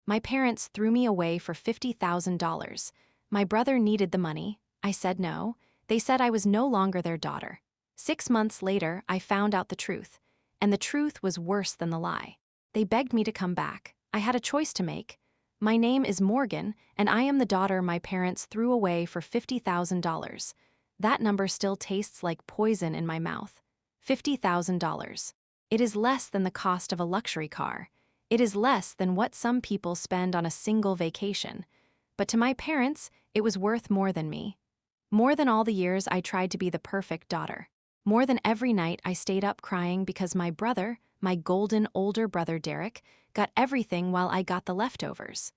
My parents threw me away for $50,000. My brother needed the money. I said no. They said I was no longer their daughter. 6 months later, I found out the truth. And the truth was worse than the lie. They begged me to come back. I had a choice to make. My name is Morgan, and I am the daughter my parents threw away for $50,000. That number still tastes like poison in my mouth. $50,000. It is less than the cost of a luxury car. It is less than what some people spend on a single vacation. But to my parents, it was worth more than me. More than all the years I tried to be the perfect daughter. More than every night I stayed up crying because my brother, my golden older brother Derek, got everything while I got the leftovers.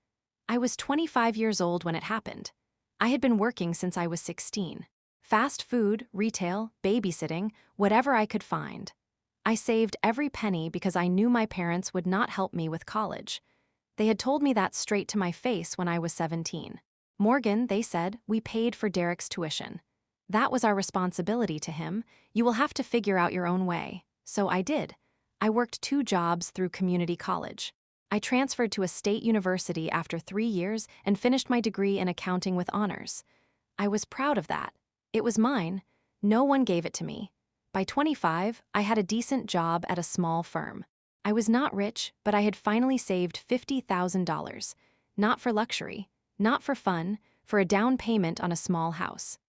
I was 25 years old when it happened. I had been working since I was 16. Fast food, retail, babysitting, whatever I could find. I saved every penny because I knew my parents would not help me with college. They had told me that straight to my face when I was 17. Morgan, they said, we paid for Derek's tuition. That was our responsibility to him. You will have to figure out your own way. So I did. I worked 2 jobs through community college. I transferred to a state university after 3 years and finished my degree in accounting with honors. I was proud of that. It was mine. No one gave it to me. By 25, I had a decent job at a small firm. I was not rich, but I had finally saved $50,000. Not for luxury, not for fun, for a down payment on a small house.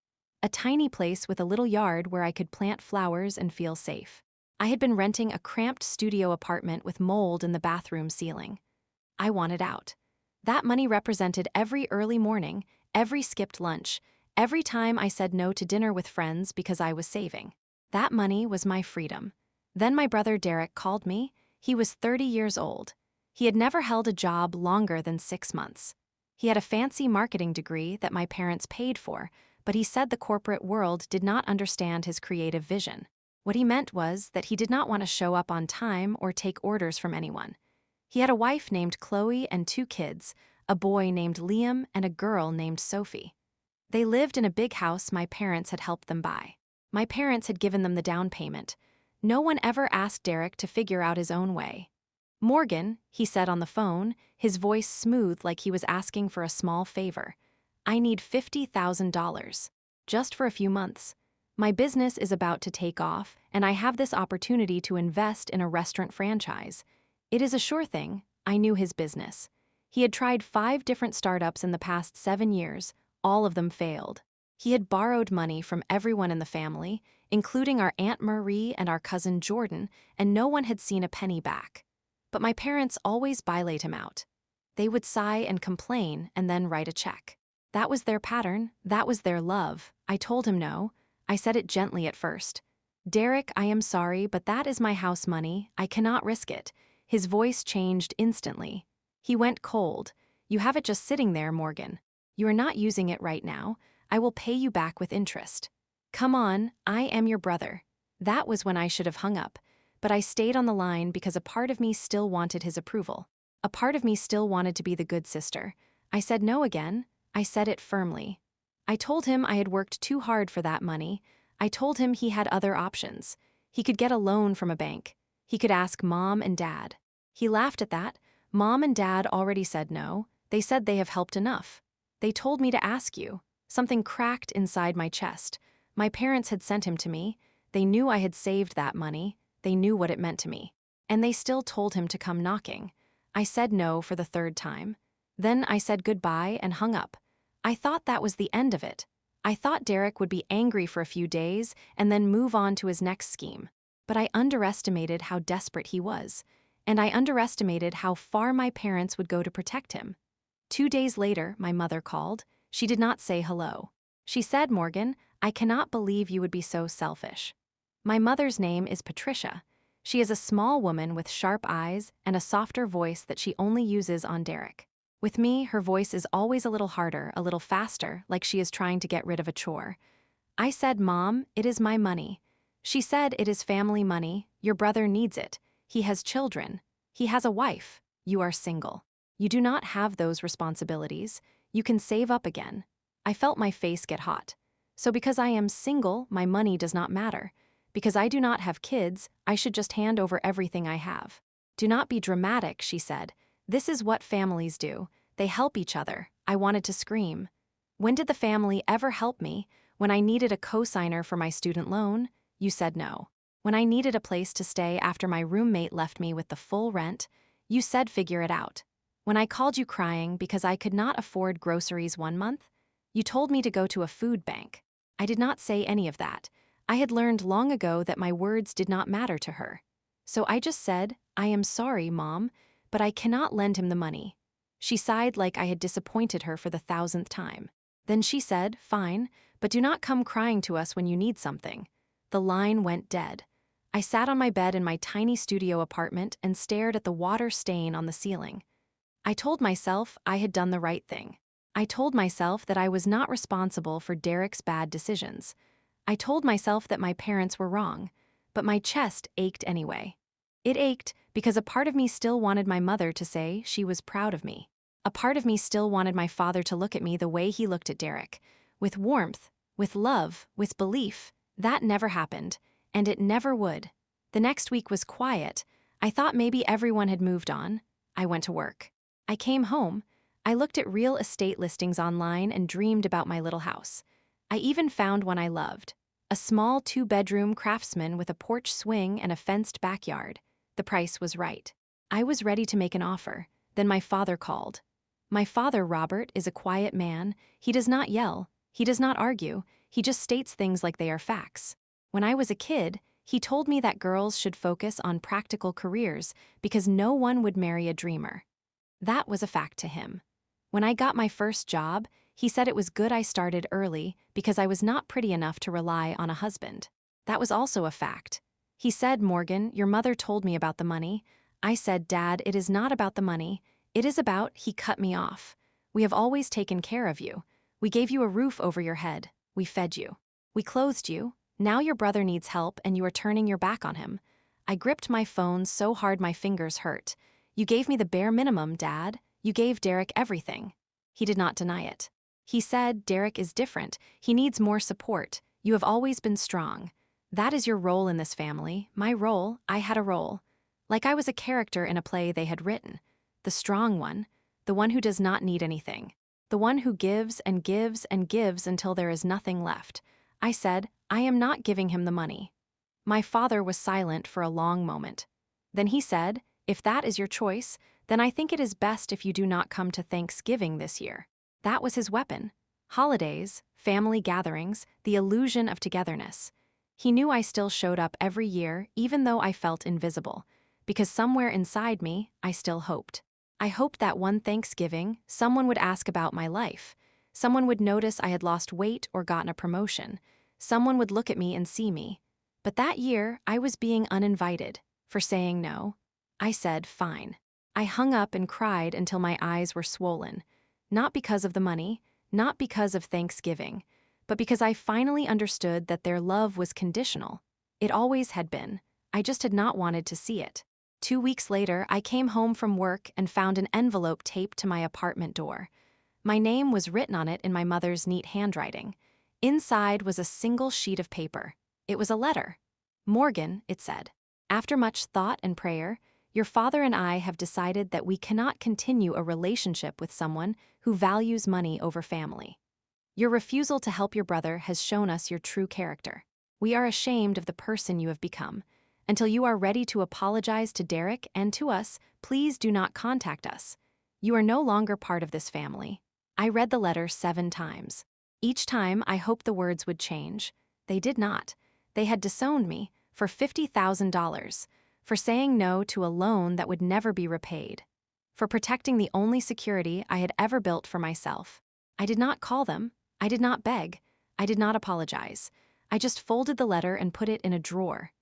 A tiny place with a little yard where I could plant flowers and feel safe. I had been renting a cramped studio apartment with mold in the bathroom ceiling. I wanted out. That money represented every early morning, every skipped lunch, every time I said no to dinner with friends because I was saving. That money was my freedom. Then my brother Derek called me. He was 30 years old. He had never held a job longer than 6 months. He had a fancy marketing degree that my parents paid for, but he said the corporate world did not understand his creative vision. What he meant was that he did not want to show up on time or take orders from anyone. He had a wife named Chloe and 2 kids, a boy named Liam and a girl named Sophie. They lived in a big house my parents had helped them buy. My parents had given them the down payment. No one ever asked Derek to figure out his own way. Morgan, he said on the phone, his voice smooth like he was asking for a small favor. I need $50,000. Just for a few months. My business is about to take off, and I have this opportunity to invest in a restaurant franchise. It is a sure thing. I knew his business. He had tried 5 different startups in the past 7 years. All of them failed. He had borrowed money from everyone in the family, including our Aunt Marie and our cousin Jordan, and no one had seen a penny back. But my parents always bailated him out. They would sigh and complain and then write a check. That was their pattern. That was their love. I told him no. I said it gently at first. Derek, I am sorry, but that is my house money. I cannot risk it. His voice changed instantly. He went cold. You have it just sitting there, Morgan. You are not using it right now. I will pay you back with interest. Come on, I am your brother. That was when I should have hung up, but I stayed on the line because a part of me still wanted his approval. A part of me still wanted to be the good sister. I said no again. I said it firmly. I told him I had worked too hard for that money. I told him he had other options. He could get a loan from a bank. He could ask Mom and Dad. He laughed at that. Mom and Dad already said no. They said they have helped enough. They told me to ask you. Something cracked inside my chest. My parents had sent him to me. They knew I had saved that money. They knew what it meant to me. And they still told him to come knocking. I said no for the 3rd time. Then I said goodbye and hung up. I thought that was the end of it. I thought Derek would be angry for a few days and then move on to his next scheme. But I underestimated how desperate he was. And I underestimated how far my parents would go to protect him. 2 days later, my mother called. She did not say hello. She said, Morgan, I cannot believe you would be so selfish. My mother's name is Patricia. She is a small woman with sharp eyes and a softer voice that she only uses on Derek. With me, her voice is always a little harder, a little faster, like she is trying to get rid of a chore. I said, Mom, it is my money. She said, it is family money. Your brother needs it. He has children. He has a wife. You are single. You do not have those responsibilities. You can save up again. I felt my face get hot. So because I am single, my money does not matter. Because I do not have kids, I should just hand over everything I have. Do not be dramatic, she said. This is what families do. They help each other. I wanted to scream. When did the family ever help me? When I needed a cosigner for my student loan, you said no. When I needed a place to stay after my roommate left me with the full rent, you said figure it out. When I called you crying because I could not afford groceries one month, you told me to go to a food bank. I did not say any of that. I had learned long ago that my words did not matter to her. So I just said, I am sorry, Mom, but I cannot lend him the money. She sighed like I had disappointed her for the 1,000th time. Then she said, fine, but do not come crying to us when you need something. The line went dead. I sat on my bed in my tiny studio apartment and stared at the water stain on the ceiling. I told myself I had done the right thing. I told myself that I was not responsible for Derek's bad decisions. I told myself that my parents were wrong, but my chest ached anyway. It ached because a part of me still wanted my mother to say she was proud of me. A part of me still wanted my father to look at me the way he looked at Derek, with warmth, with love, with belief. That never happened, and it never would. The next week was quiet. I thought maybe everyone had moved on. I went to work. I came home. I looked at real estate listings online and dreamed about my little house. I even found one I loved. A small 2-bedroom craftsman with a porch swing and a fenced backyard. The price was right. I was ready to make an offer. Then my father called. My father, Robert, is a quiet man. He does not yell. He does not argue. He just states things like they are facts. When I was a kid, he told me that girls should focus on practical careers because no one would marry a dreamer. That was a fact to him. When I got my first job, he said it was good I started early because I was not pretty enough to rely on a husband. That was also a fact. He said, Morgan, your mother told me about the money. I said, Dad, it is not about the money. It is about, he cut me off. We have always taken care of you. We gave you a roof over your head. We fed you. We clothed you. Now your brother needs help and you are turning your back on him. I gripped my phone so hard my fingers hurt. You gave me the bare minimum, Dad. You gave Derek everything. He did not deny it. He said, Derek is different. He needs more support. You have always been strong. That is your role in this family. My role, I had a role. Like I was a character in a play they had written. The strong one. The one who does not need anything. The one who gives and gives and gives until there is nothing left. I said, I am not giving him the money. My father was silent for a long moment. Then he said, if that is your choice, then I think it is best if you do not come to Thanksgiving this year. That was his weapon. Holidays, family gatherings, the illusion of togetherness. He knew I still showed up every year, even though I felt invisible, because somewhere inside me, I still hoped. I hoped that one Thanksgiving, someone would ask about my life. Someone would notice I had lost weight or gotten a promotion. Someone would look at me and see me. But that year, I was being uninvited for saying no. I said, fine. I hung up and cried until my eyes were swollen. Not because of the money, not because of Thanksgiving, but because I finally understood that their love was conditional. It always had been. I just had not wanted to see it. 2 weeks later, I came home from work and found an envelope taped to my apartment door. My name was written on it in my mother's neat handwriting. Inside was a single sheet of paper. It was a letter. Morgan, it said. After much thought and prayer, your father and I have decided that we cannot continue a relationship with someone who values money over family. Your refusal to help your brother has shown us your true character. We are ashamed of the person you have become. Until you are ready to apologize to Derek and to us, please do not contact us. You are no longer part of this family. I read the letter 7 times. Each time I hoped the words would change. They did not. They had disowned me for $50,000, for saying no to a loan that would never be repaid, for protecting the only security I had ever built for myself. I did not call them. I did not beg. I did not apologize. I just folded the letter and put it in a drawer.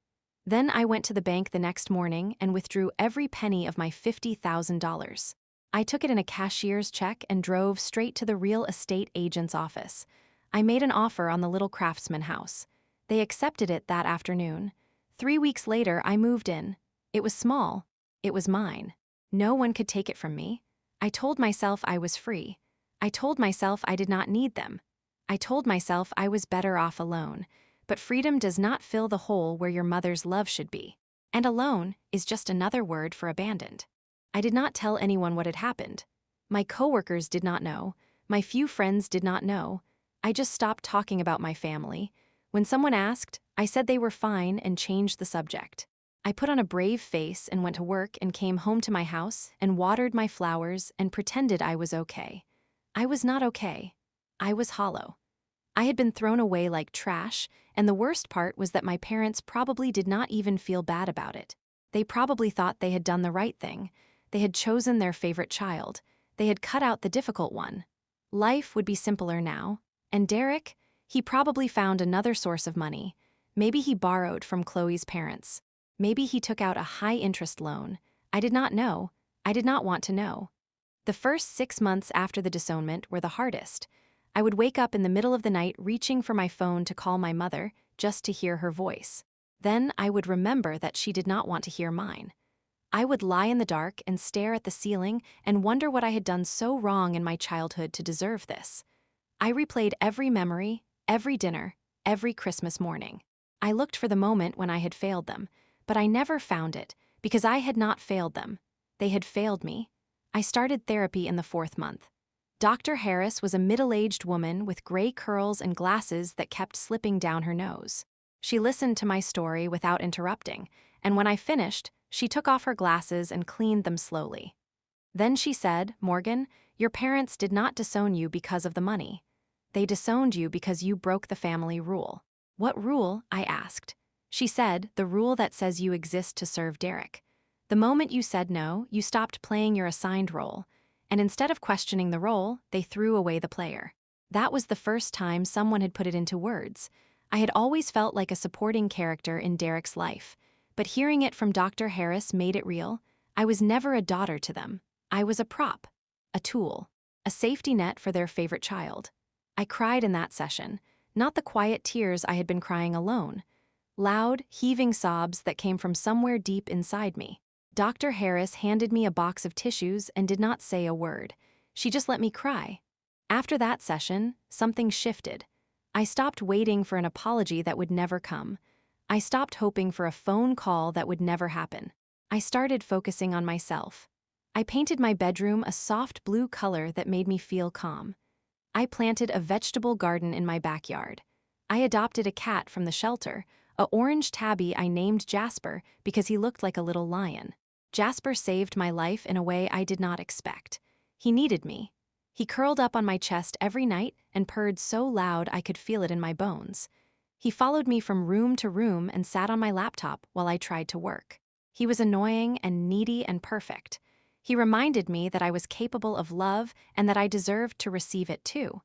Then I went to the bank the next morning and withdrew every penny of my $50,000. I took it in a cashier's check and drove straight to the real estate agent's office. I made an offer on the little craftsman house. They accepted it that afternoon. 3 weeks later, I moved in. It was small. It was mine. No one could take it from me. I told myself I was free. I told myself I did not need them. I told myself I was better off alone. But freedom does not fill the hole where your mother's love should be. And alone is just another word for abandoned. I did not tell anyone what had happened. My coworkers did not know. My few friends did not know. I just stopped talking about my family. When someone asked, I said they were fine and changed the subject. I put on a brave face and went to work and came home to my house and watered my flowers and pretended I was okay. I was not okay. I was hollow. I had been thrown away like trash, and the worst part was that my parents probably did not even feel bad about it. They probably thought they had done the right thing. They had chosen their favorite child. They had cut out the difficult one. Life would be simpler now. And Derek? He probably found another source of money. Maybe he borrowed from Chloe's parents. Maybe he took out a high-interest loan. I did not know. I did not want to know. The first 6 months after the disownment were the hardest. I would wake up in the middle of the night reaching for my phone to call my mother, just to hear her voice. Then I would remember that she did not want to hear mine. I would lie in the dark and stare at the ceiling and wonder what I had done so wrong in my childhood to deserve this. I replayed every memory, every dinner, every Christmas morning. I looked for the moment when I had failed them, but I never found it, because I had not failed them. They had failed me. I started therapy in the 4th month. Dr. Harris was a middle-aged woman with gray curls and glasses that kept slipping down her nose. She listened to my story without interrupting, and when I finished, she took off her glasses and cleaned them slowly. Then she said, "Morgan, your parents did not disown you because of the money. They disowned you because you broke the family rule." "What rule?" I asked. She said, "The rule that says you exist to serve Derek. The moment you said no, you stopped playing your assigned role, and instead of questioning the role, they threw away the player." That was the first time someone had put it into words. I had always felt like a supporting character in Derek's life, but hearing it from Dr. Harris made it real. I was never a daughter to them. I was a prop, a tool, a safety net for their favorite child. I cried in that session, not the quiet tears I had been crying alone. Loud, heaving sobs that came from somewhere deep inside me. Dr. Harris handed me a box of tissues and did not say a word. She just let me cry. After that session, something shifted. I stopped waiting for an apology that would never come. I stopped hoping for a phone call that would never happen. I started focusing on myself. I painted my bedroom a soft blue color that made me feel calm. I planted a vegetable garden in my backyard. I adopted a cat from the shelter, an orange tabby I named Jasper because he looked like a little lion. Jasper saved my life in a way I did not expect. He needed me. He curled up on my chest every night and purred so loud I could feel it in my bones. He followed me from room to room and sat on my laptop while I tried to work. He was annoying and needy and perfect. He reminded me that I was capable of love and that I deserved to receive it too.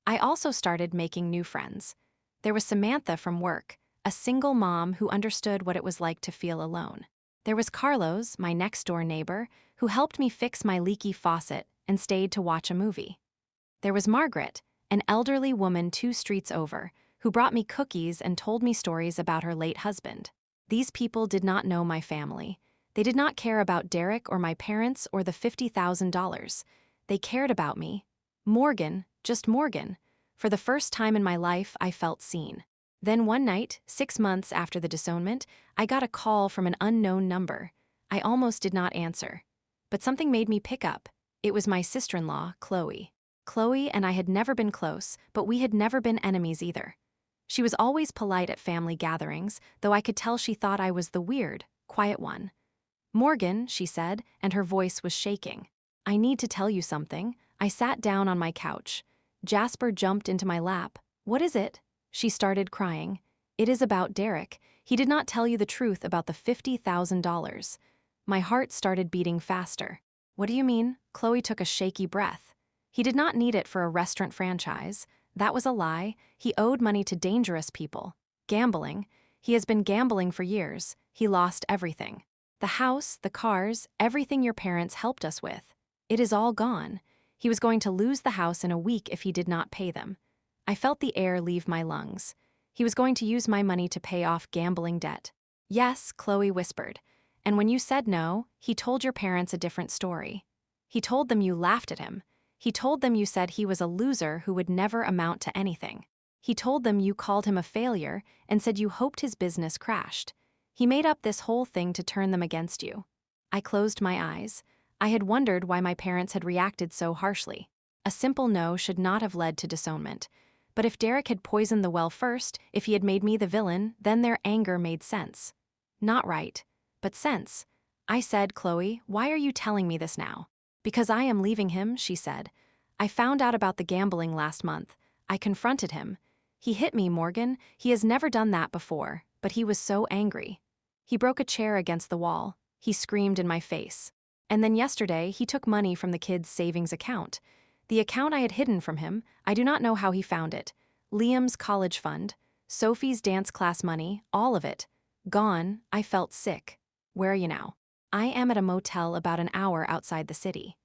I also started making new friends. There was Samantha from work, a single mom who understood what it was like to feel alone. There was Carlos, my next-door neighbor, who helped me fix my leaky faucet and stayed to watch a movie. There was Margaret, an elderly woman 2 streets over, who brought me cookies and told me stories about her late husband. These people did not know my family. They did not care about Derek or my parents or the $50,000. They cared about me. Morgan, just Morgan. For the first time in my life, I felt seen. Then one night, 6 months after the disownment, I got a call from an unknown number. I almost did not answer. But something made me pick up. It was my sister-in-law, Chloe. Chloe and I had never been close, but we had never been enemies either. She was always polite at family gatherings, though I could tell she thought I was the weird, quiet one. "Morgan," she said, and her voice was shaking. "I need to tell you something." I sat down on my couch. Jasper jumped into my lap. "What is it?" She started crying. "It is about Derek. He did not tell you the truth about the $50,000. My heart started beating faster. "What do you mean?" Chloe took a shaky breath. "He did not need it for a restaurant franchise. That was a lie. He owed money to dangerous people. Gambling. He has been gambling for years. He lost everything. The house, the cars, everything your parents helped us with. It is all gone. He was going to lose the house in a week if he did not pay them. I felt the air leave my lungs. He was going to use my money to pay off gambling debt." "Yes," Chloe whispered. "And when you said no, he told your parents a different story. He told them you laughed at him. He told them you said he was a loser who would never amount to anything. He told them you called him a failure and said you hoped his business crashed. He made up this whole thing to turn them against you." I closed my eyes. I had wondered why my parents had reacted so harshly. A simple no should not have led to disownment. But if Derek had poisoned the well first, if he had made me the villain, then their anger made sense. Not right, but sense. I said, Chloe, why are you telling me this now? Because I am leaving him, she said. I found out about the gambling last month. I confronted him. He hit me, Morgan. He has never done that before, but he was so angry. He broke a chair against the wall. He screamed in my face. And then yesterday, he took money from the kids' savings account. The account I had hidden from him, I do not know how he found it. Liam's college fund, Sophie's dance class money, all of it. Gone. I felt sick. Where are you now? I am at a motel about an hour outside the city.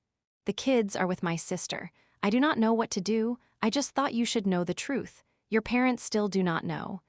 The kids are with my sister. I do not know what to do. I just thought you should know the truth. Your parents still do not know.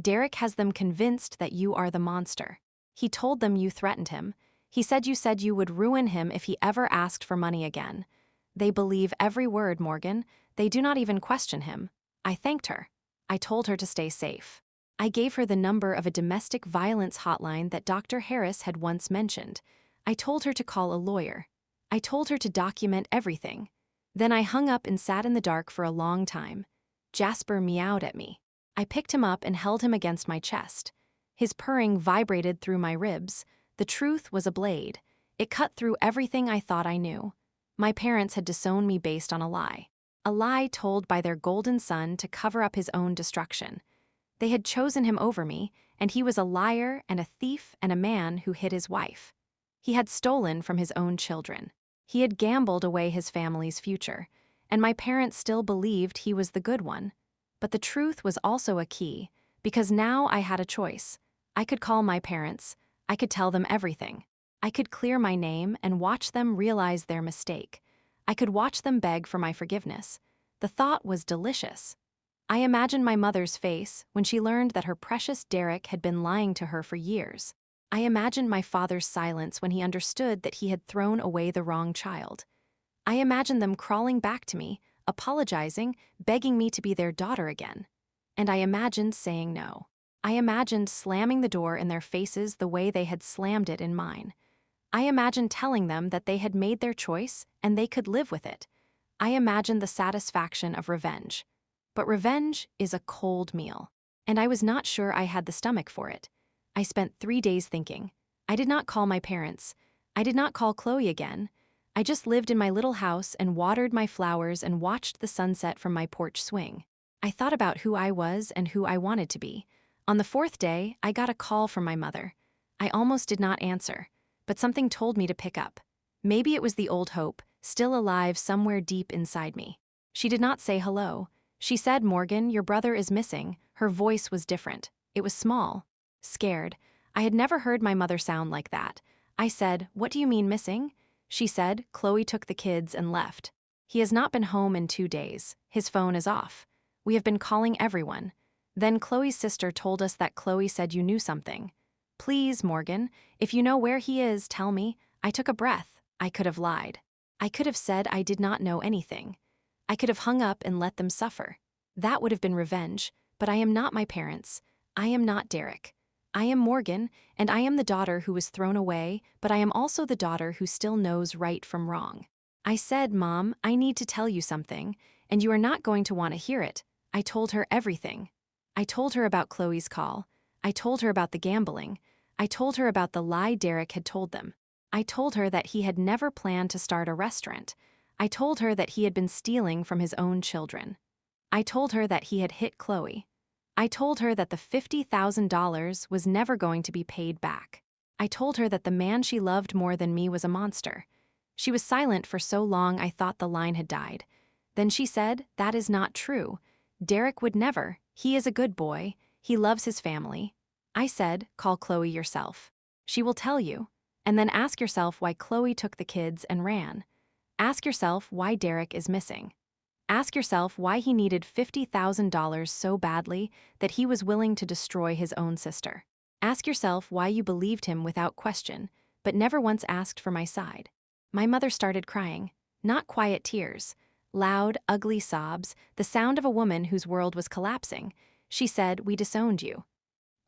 Derek has them convinced that you are the monster. He told them you threatened him. He said you would ruin him if he ever asked for money again. They believe every word, Morgan. They do not even question him. I thanked her. I told her to stay safe. I gave her the number of a domestic violence hotline that Dr. Harris had once mentioned. I told her to call a lawyer. I told her to document everything. Then I hung up and sat in the dark for a long time. Jasper meowed at me. I picked him up and held him against my chest. His purring vibrated through my ribs. The truth was a blade. It cut through everything I thought I knew. My parents had disowned me based on a lie told by their golden son to cover up his own destruction. They had chosen him over me, and he was a liar and a thief and a man who hid his wife. He had stolen from his own children. He had gambled away his family's future, and my parents still believed he was the good one. But the truth was also a key, because now I had a choice. I could call my parents. I could tell them everything. I could clear my name and watch them realize their mistake. I could watch them beg for my forgiveness. The thought was delicious. I imagined my mother's face when she learned that her precious Derek had been lying to her for years. I imagined my father's silence when he understood that he had thrown away the wrong child. I imagined them crawling back to me, apologizing, begging me to be their daughter again. And I imagined saying no. I imagined slamming the door in their faces the way they had slammed it in mine. I imagined telling them that they had made their choice and they could live with it. I imagined the satisfaction of revenge. But revenge is a cold meal, and I was not sure I had the stomach for it. I spent 3 days thinking. I did not call my parents. I did not call Chloe again. I just lived in my little house and watered my flowers and watched the sunset from my porch swing. I thought about who I was and who I wanted to be. On the 4th day, I got a call from my mother. I almost did not answer, but something told me to pick up. Maybe it was the old hope, still alive somewhere deep inside me. She did not say hello. She said, Morgan, your brother is missing. Her voice was different. It was small. Scared. I had never heard my mother sound like that. I said, what do you mean missing? She said, Chloe took the kids and left. He has not been home in 2 days. His phone is off. We have been calling everyone. Then Chloe's sister told us that Chloe said you knew something. Please, Morgan, if you know where he is, tell me. I took a breath. I could have lied. I could have said I did not know anything. I could have hung up and let them suffer. That would have been revenge, but I am not my parents. I am not Derek. I am Morgan, and I am the daughter who was thrown away, but I am also the daughter who still knows right from wrong. I said, Mom, I need to tell you something, and you are not going to want to hear it. I told her everything. I told her about Chloe's call. I told her about the gambling. I told her about the lie Derek had told them. I told her that he had never planned to start a restaurant. I told her that he had been stealing from his own children. I told her that he had hit Chloe. I told her that the $50,000 was never going to be paid back. I told her that the man she loved more than me was a monster. She was silent for so long I thought the line had died. Then she said, that is not true. Derek would never. He is a good boy. He loves his family. I said, call Chloe yourself. She will tell you. And then ask yourself why Chloe took the kids and ran. Ask yourself why Derek is missing. Ask yourself why he needed $50,000 so badly that he was willing to destroy his own sister. Ask yourself why you believed him without question, but never once asked for my side. My mother started crying. Not quiet tears. Loud, ugly sobs, the sound of a woman whose world was collapsing. She said, we disowned you.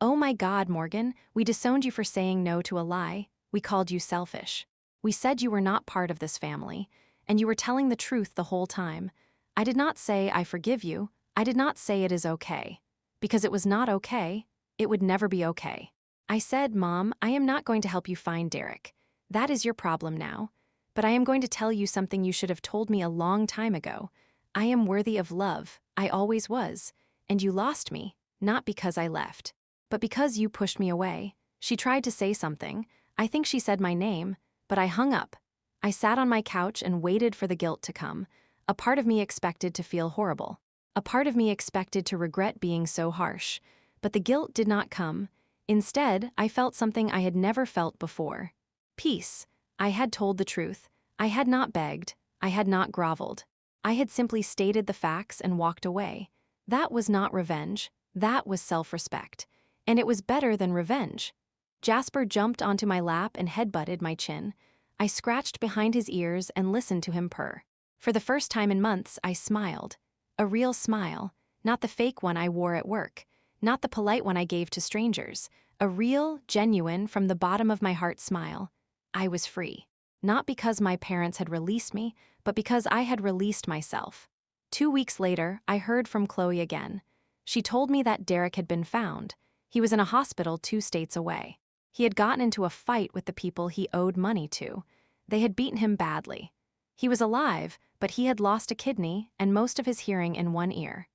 Oh my God, Morgan, we disowned you for saying no to a lie. We called you selfish. We said you were not part of this family, and you were telling the truth the whole time. I did not say I forgive you. I did not say it is okay. Because it was not okay. It would never be okay. I said, Mom, I am not going to help you find Derek. That is your problem now. But I am going to tell you something you should have told me a long time ago. I am worthy of love. I always was. And you lost me, not because I left, but because you pushed me away. She tried to say something. I think she said my name, but I hung up. I sat on my couch and waited for the guilt to come. A part of me expected to feel horrible. A part of me expected to regret being so harsh. But the guilt did not come. Instead, I felt something I had never felt before. Peace. I had told the truth. I had not begged. I had not groveled. I had simply stated the facts and walked away. That was not revenge. That was self-respect. And it was better than revenge. Jasper jumped onto my lap and headbutted my chin. I scratched behind his ears and listened to him purr. For the first time in months, I smiled. A real smile, not the fake one I wore at work, not the polite one I gave to strangers. A real, genuine, from the bottom of my heart smile. I was free. Not because my parents had released me, but because I had released myself. 2 weeks later, I heard from Chloe again. She told me that Derek had been found. He was in a hospital 2 states away. He had gotten into a fight with the people he owed money to. They had beaten him badly. He was alive, but he had lost a kidney and most of his hearing in one ear.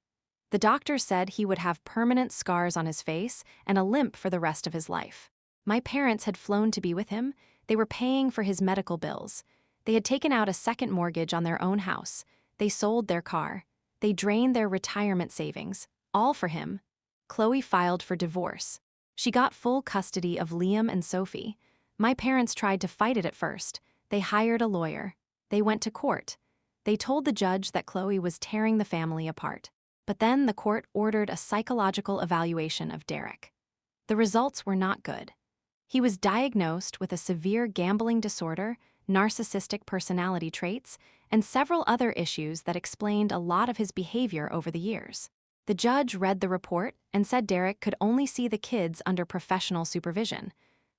The doctor said he would have permanent scars on his face and a limp for the rest of his life. My parents had flown to be with him. They were paying for his medical bills. They had taken out a second mortgage on their own house. They sold their car. They drained their retirement savings, all for him. Chloe filed for divorce. She got full custody of Liam and Sophie. My parents tried to fight it at first. They hired a lawyer. They went to court. They told the judge that Chloe was tearing the family apart. But then the court ordered a psychological evaluation of Derek. The results were not good. He was diagnosed with a severe gambling disorder, narcissistic personality traits, and several other issues that explained a lot of his behavior over the years. The judge read the report and said Derek could only see the kids under professional supervision.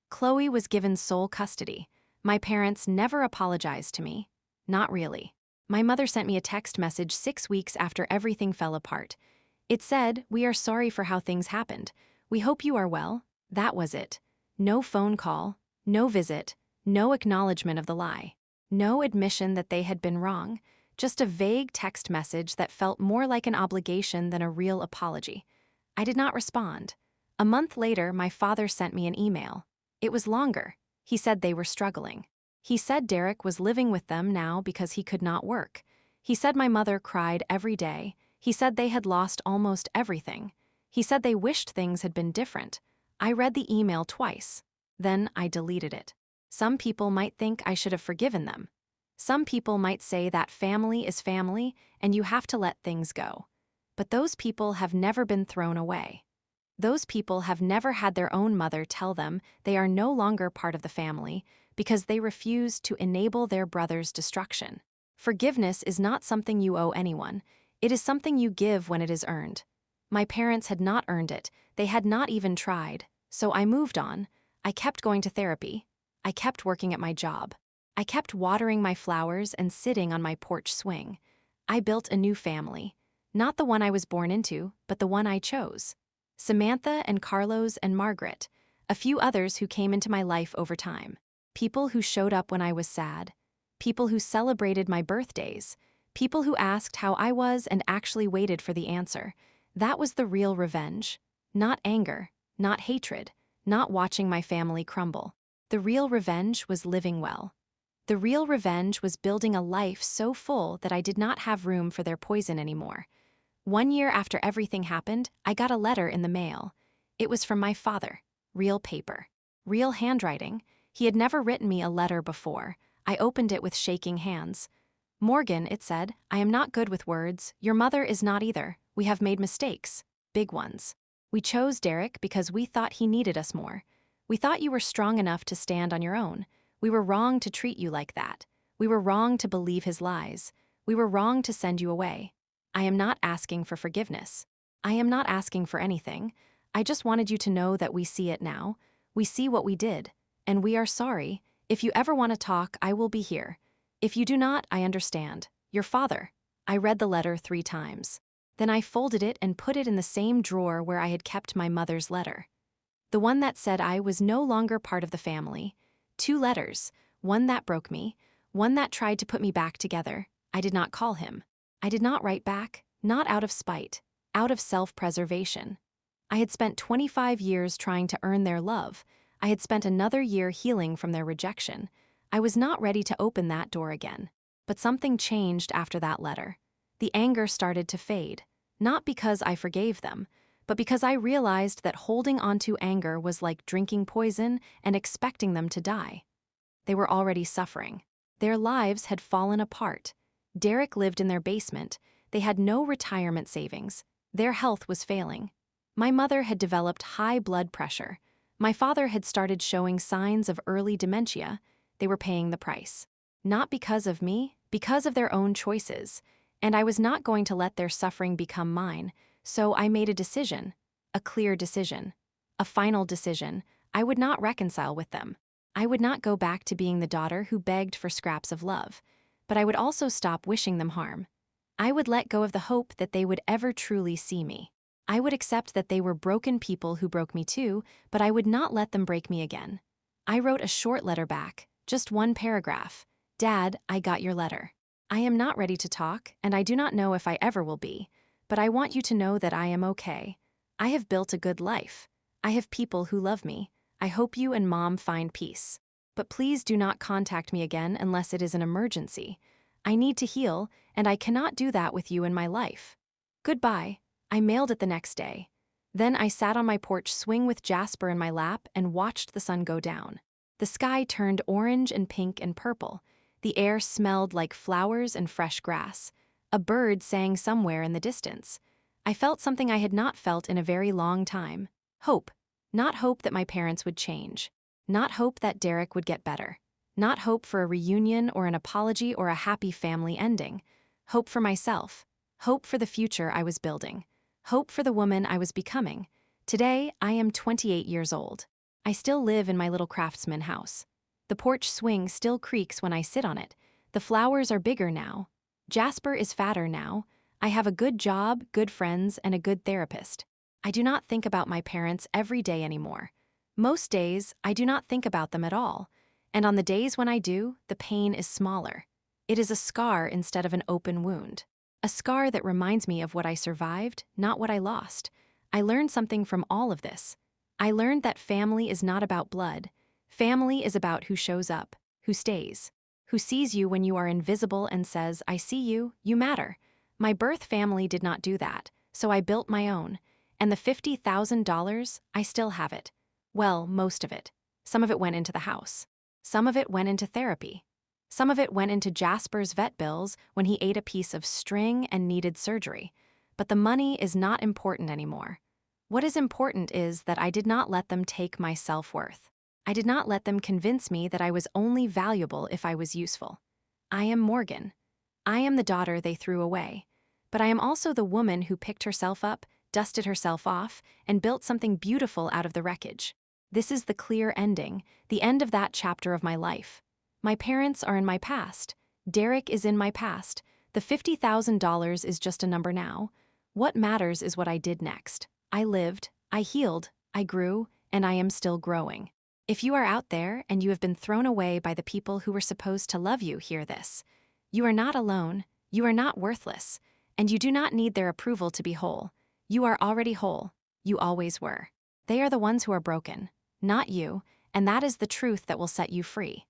Chloe was given sole custody. My parents never apologized to me. Not really. My mother sent me a text message 6 weeks after everything fell apart. It said, "We are sorry for how things happened. We hope you are well." That was it. No phone call, no visit, no acknowledgement of the lie. No admission that they had been wrong. Just a vague text message that felt more like an obligation than a real apology. I did not respond. A month later, my father sent me an email. It was longer. He said they were struggling. He said Derek was living with them now because he could not work. He said my mother cried every day. He said they had lost almost everything. He said they wished things had been different. I read the email twice. Then I deleted it. Some people might think I should have forgiven them. Some people might say that family is family and you have to let things go. But those people have never been thrown away. Those people have never had their own mother tell them they are no longer part of the family because they refused to enable their brother's destruction. Forgiveness is not something you owe anyone. It is something you give when it is earned. My parents had not earned it. They had not even tried. So I moved on. I kept going to therapy. I kept working at my job. I kept watering my flowers and sitting on my porch swing. I built a new family. Not the one I was born into, but the one I chose. Samantha and Carlos and Margaret. A few others who came into my life over time. People who showed up when I was sad. People who celebrated my birthdays. People who asked how I was and actually waited for the answer. That was the real revenge. Not anger, not hatred, not watching my family crumble. The real revenge was living well. The real revenge was building a life so full that I did not have room for their poison anymore. 1 year after everything happened, I got a letter in the mail. It was from my father. Real paper. Real handwriting. He had never written me a letter before. I opened it with shaking hands. "Morgan," it said, "I am not good with words. Your mother is not either. We have made mistakes. Big ones. We chose Derek because we thought he needed us more. We thought you were strong enough to stand on your own. We were wrong to treat you like that. We were wrong to believe his lies. We were wrong to send you away. I am not asking for forgiveness. I am not asking for anything. I just wanted you to know that we see it now. We see what we did. And we are sorry. If you ever want to talk, I will be here. If you do not, I understand. Your father. I read the letter 3 times. Then I folded it and put it in the same drawer where I had kept my mother's letter. The one that said I was no longer part of the family. 2 letters, one that broke me, one that tried to put me back together. I did not call him. I did not write back, not out of spite, out of self-preservation. I had spent 25 years trying to earn their love. I had spent another year healing from their rejection. I was not ready to open that door again. But something changed after that letter. The anger started to fade, not because I forgave them, but because I realized that holding onto anger was like drinking poison and expecting them to die. They were already suffering. Their lives had fallen apart. Derek lived in their basement. They had no retirement savings. Their health was failing. My mother had developed high blood pressure. My father had started showing signs of early dementia. They were paying the price. Not because of me, because of their own choices. And I was not going to let their suffering become mine, so I made a decision. A clear decision. A final decision. I would not reconcile with them. I would not go back to being the daughter who begged for scraps of love. But I would also stop wishing them harm. I would let go of the hope that they would ever truly see me. I would accept that they were broken people who broke me too, but I would not let them break me again. I wrote a short letter back, just 1 paragraph. Dad, I got your letter. I am not ready to talk, and I do not know if I ever will be, but I want you to know that I am okay. I have built a good life. I have people who love me. I hope you and Mom find peace. But please do not contact me again unless it is an emergency. I need to heal, and I cannot do that with you in my life. Goodbye. I mailed it the next day. Then I sat on my porch swing with Jasper in my lap and watched the sun go down. The sky turned orange and pink and purple. The air smelled like flowers and fresh grass. A bird sang somewhere in the distance. I felt something I had not felt in a very long time. Hope. Not hope that my parents would change. Not hope that Derek would get better. Not hope for a reunion or an apology or a happy family ending. Hope for myself. Hope for the future I was building. Hope for the woman I was becoming. Today, I am 28 years old. I still live in my little craftsman house. The porch swing still creaks when I sit on it. The flowers are bigger now. Jasper is fatter now. I have a good job, good friends, and a good therapist. I do not think about my parents every day anymore. Most days, I do not think about them at all. And on the days when I do, the pain is smaller. It is a scar instead of an open wound. A scar that reminds me of what I survived, not what I lost. I learned something from all of this. I learned that family is not about blood. Family is about who shows up, who stays, who sees you when you are invisible and says, I see you, you matter. My birth family did not do that, so I built my own. And the $50,000, I still have it. Well, most of it. Some of it went into the house. Some of it went into therapy. Some of it went into Jasper's vet bills when he ate a piece of string and needed surgery. But the money is not important anymore. What is important is that I did not let them take my self-worth. I did not let them convince me that I was only valuable if I was useful. I am Morgan. I am the daughter they threw away. But I am also the woman who picked herself up, dusted herself off, and built something beautiful out of the wreckage. This is the clear ending, the end of that chapter of my life. My parents are in my past. Derek is in my past. The $50,000 is just a number now. What matters is what I did next. I lived, I healed, I grew, and I am still growing. If you are out there and you have been thrown away by the people who were supposed to love you, hear this. You are not alone, you are not worthless, and you do not need their approval to be whole. You are already whole. You always were. They are the ones who are broken, not you, and that is the truth that will set you free.